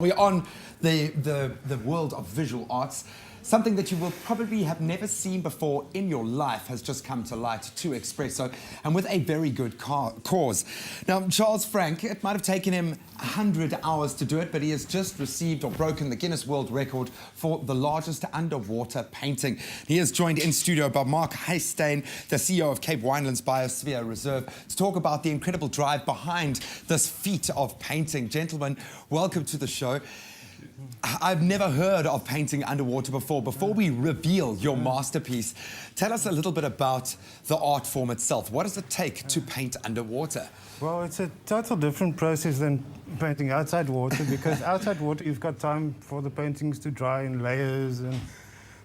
We're on the world of visual arts. Something that you will probably have never seen before in your life has just come to light to Espresso, and with a very good cause. Now, Charles Frank, it might have taken him 100 hours to do it, but he has just received or broken the Guinness World Record for the largest underwater painting. He is joined in studio by Mark Heisteen, the CEO of Cape Winelands Biosphere Reserve, to talk about the incredible drive behind this feat of painting. Gentlemen, welcome to the show. I've never heard of painting underwater before. Before we reveal your masterpiece, tell us a little bit about the art form itself. What does it take to paint underwater? Well, it's a total different process than painting outside water, because outside water you've got time for the paintings to dry in layers,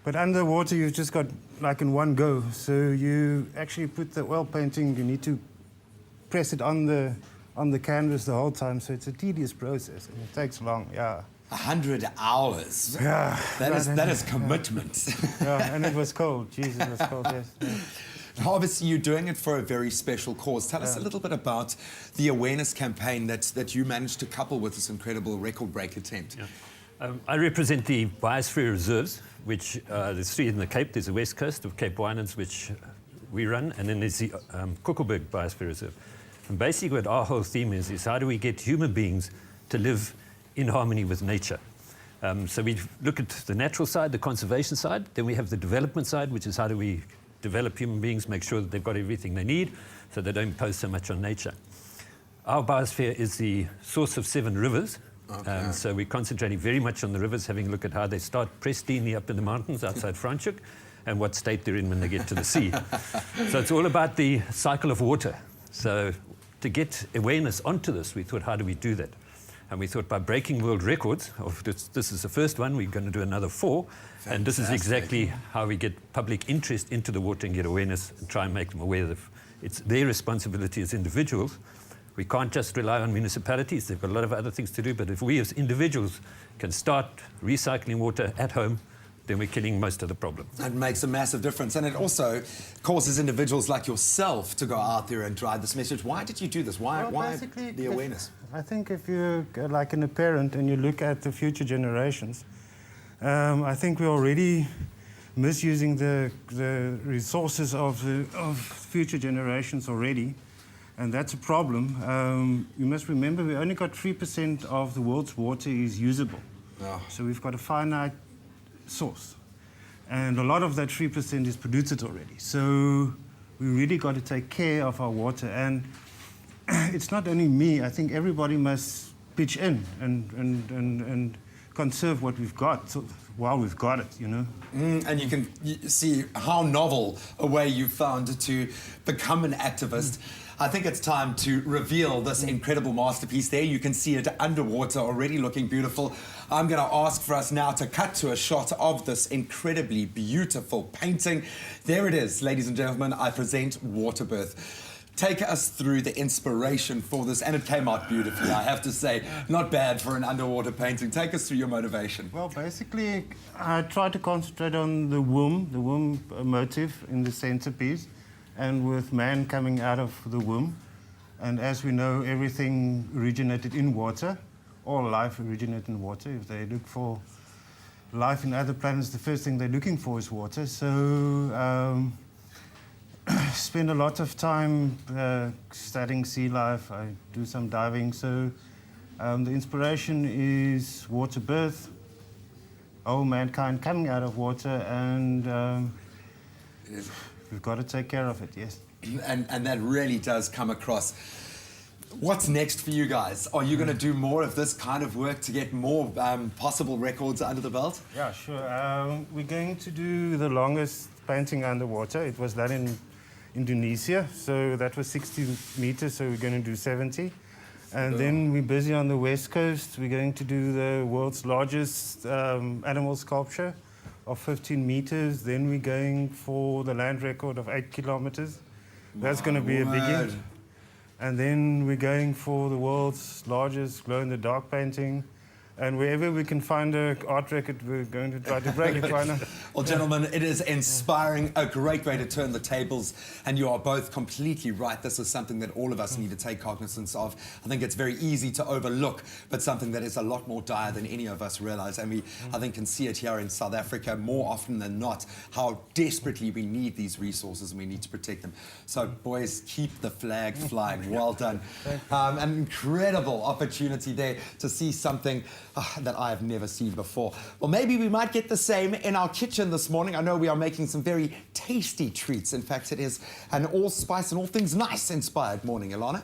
but underwater you've just got like in one go. So you actually put the oil painting, you need to press it on the canvas the whole time, so it's a tedious process and it takes long, yeah. 100 hours. Yeah. That is commitment. Yeah, and it was cold. Jesus, it was cold, yes. Yeah. Obviously, you're doing it for a very special cause. Tell us a little bit about the awareness campaign that you managed to couple with this incredible record break attempt. Yeah. I represent the Biosphere Reserves, which there's three in the Cape. There's the west coast of Cape Winelands, which we run, and then there's the Koekelberg Biosphere Reserve. And basically what our whole theme is how do we get human beings to live in harmony with nature. So we look at the natural side, the conservation side, then we have the development side, which is how do we develop human beings, make sure that they've got everything they need so they don't impose so much on nature. Our biosphere is the source of 7 rivers, so we're concentrating very much on the rivers, having a look at how they start pristinely up in the mountains outside Franschhoek and what state they're in when they get to the sea. So it's all about the cycle of water. So to get awareness onto this, we thought, how do we do that? And we thought by breaking world records, this is the first one, we're going to do another 4. Fantastic. And this is exactly how we get public interest into the water and get awareness and try and make them aware that it's their responsibility as individuals. We can't just rely on municipalities. They've got a lot of other things to do. But if we as individuals can start recycling water at home, then we're killing most of the problem. It makes a massive difference. And it also causes individuals like yourself to go out there and drive this message. Why did you do this? Why the awareness? I think if you're like a parent and you look at the future generations, I think we're already misusing the resources of future generations already. And that's a problem. You must remember we only got 3% of the world's water is usable. Oh. So we've got a finite source. And a lot of that 3% is polluted already. So we really got to take care of our water. And it's not only me, I think everybody must pitch in and conserve what we've got while we've got it, you know. And you can see how novel a way you've found to become an activist. I think it's time to reveal this incredible masterpiece there. You can see it underwater, already looking beautiful. I'm going to ask for us now to cut to a shot of this incredibly beautiful painting. There it is, ladies and gentlemen. I present Waterbirth. Take us through the inspiration for this, and it came out beautifully, I have to say. Not bad for an underwater painting. Take us through your motivation. Well, basically, I try to concentrate on the womb motif in the centerpiece, and with man coming out of the womb. And as we know, everything originated in water. All life originated in water. If they look for life in other planets, the first thing they're looking for is water. So spend a lot of time studying sea life. I do some diving. So the inspiration is water birth, all mankind coming out of water, and we've got to take care of it, yes. And that really does come across. What's next for you guys? Are you going to do more of this kind of work to get more possible records under the belt? Yeah, sure. We're going to do the longest painting underwater. It was done in Indonesia, so that was 60 meters, so we're going to do 70. And then we're busy on the west coast. We're going to do the world's largest animal sculpture of 15 meters. Then we're going for the land record of 8 kilometers. That's going to be a biggie. And then we're going for the world's largest glow-in-the-dark painting And wherever we can find an art record, we're going to try to break it. Why not? Well, gentlemen, it is inspiring, a great way to turn the tables, and you are both completely right. This is something that all of us need to take cognizance of. I think it's very easy to overlook, but something that is a lot more dire than any of us realize. And we, I think, can see it here in South Africa more often than not, how desperately we need these resources and we need to protect them. So, boys, keep the flag flying. Well done. An incredible opportunity there to see something that I have never seen before. Well, maybe we might get the same in our kitchen this morning. I know we are making some very tasty treats. In fact, it is an all spice and all things nice inspired morning, Ilana.